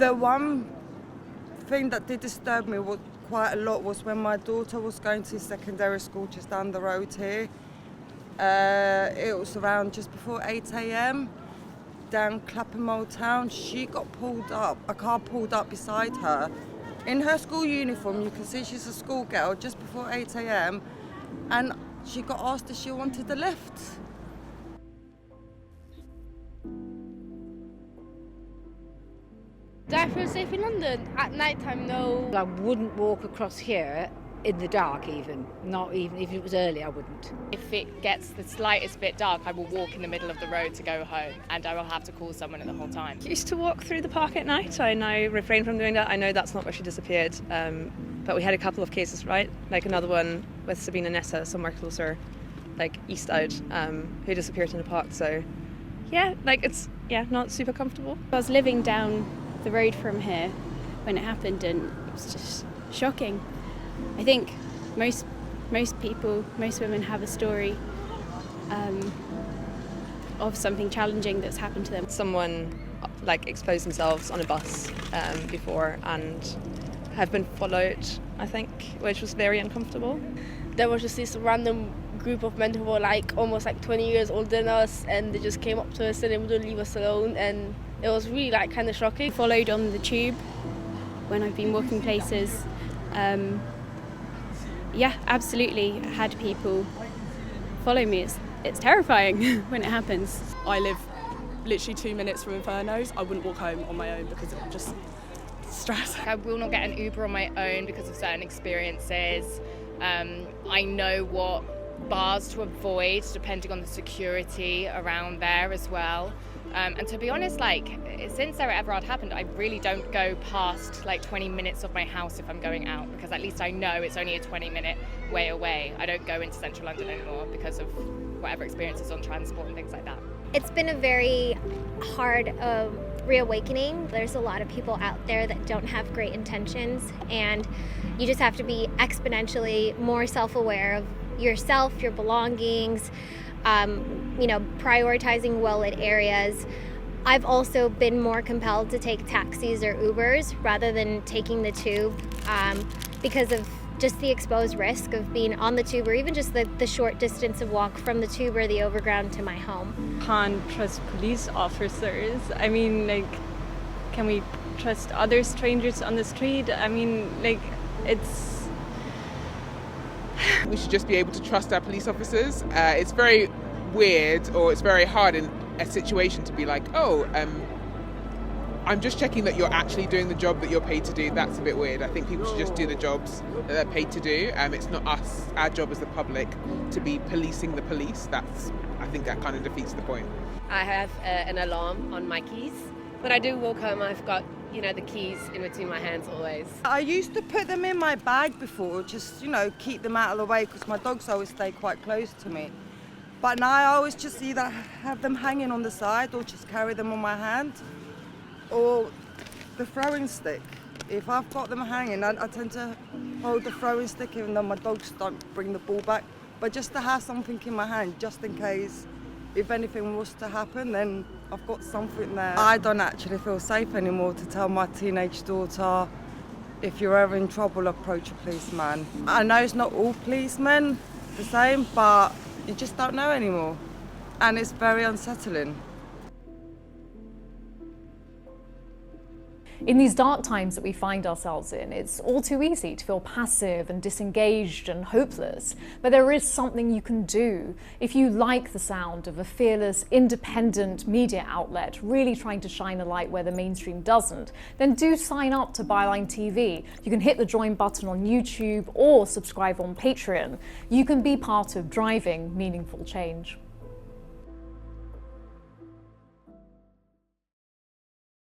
The one thing that did disturb me quite a lot was when my daughter was going to secondary school just down the road here. It was around just before 8 a.m. down Clapham Old Town. She got pulled up, a car pulled up beside her. In her school uniform, you can see she's a schoolgirl just before 8 a.m. and she got asked if she wanted the lift. Do I feel safe in London? At night time, no. I wouldn't walk across here in the dark even. Not even if it was early, I wouldn't. If it gets the slightest bit dark, I will walk in the middle of the road to go home, and I will have to call someone at the whole time. I used to walk through the park at night. I now refrain from doing that. I know that's not where she disappeared. But we had a couple of cases, right? Like another one with Sabina Nessa, somewhere closer, like east out, who disappeared in the park. So yeah, like it's not super comfortable. I was living down the road from here when it happened, and it was just shocking. I think most women have a story of something challenging that's happened to them. Someone like exposed themselves on a bus before and have been followed, I think, which was very uncomfortable. There was just this random group of men who were like almost like 20 years older than us, and they just came up to us and they wouldn't leave us alone, and it was really like kind of shocking. Followed on the tube when I've been walking places. Yeah, absolutely had people follow me. It's terrifying when it happens. I live literally 2 minutes from Inferno's. I wouldn't walk home on my own because of just stress. I will not get an Uber on my own because of certain experiences. I know what bars to avoid depending on the security around there as well. And to be honest, like, since whatever had happened, I really don't go past like 20 minutes of my house if I'm going out, because at least I know it's only a 20-minute way away. I don't go into central London anymore because of whatever experiences on transport and things like that. It's been a very hard reawakening. There's a lot of people out there that don't have great intentions, and you just have to be exponentially more self-aware of yourself, your belongings, prioritizing well-lit areas. I've also been more compelled to take taxis or Ubers rather than taking the tube because of just the exposed risk of being on the tube, or even just the short distance of walk from the tube or the overground to my home. Can't trust police officers. I mean, like, can we trust other strangers on the street? I mean, like, it's... We should just be able to trust our police officers. It's very weird, or it's very hard in a situation to be like, I'm just checking that you're actually doing the job that you're paid to do. That's a bit weird. I think people should just do the jobs that they're paid to do. It's not us, our job as the public, to be policing the police. I think that kind of defeats the point. I have an alarm on my keys. When I do walk home, I've got, the keys in between my hands always. I used to put them in my bag before, just, keep them out of the way, because my dogs always stay quite close to me. But now I always just either have them hanging on the side or just carry them on my hand. Or the throwing stick. If I've got them hanging, I tend to hold the throwing stick even though my dogs don't bring the ball back. But just to have something in my hand, just in case if anything was to happen, then I've got something there. I don't actually feel safe anymore to tell my teenage daughter, if you're ever in trouble, approach a policeman. I know it's not all policemen the same, but you just don't know anymore. And it's very unsettling. In these dark times that we find ourselves in, it's all too easy to feel passive and disengaged and hopeless. But there is something you can do. If you like the sound of a fearless, independent media outlet really trying to shine a light where the mainstream doesn't, then do sign up to Byline TV. You can hit the join button on YouTube or subscribe on Patreon. You can be part of driving meaningful change.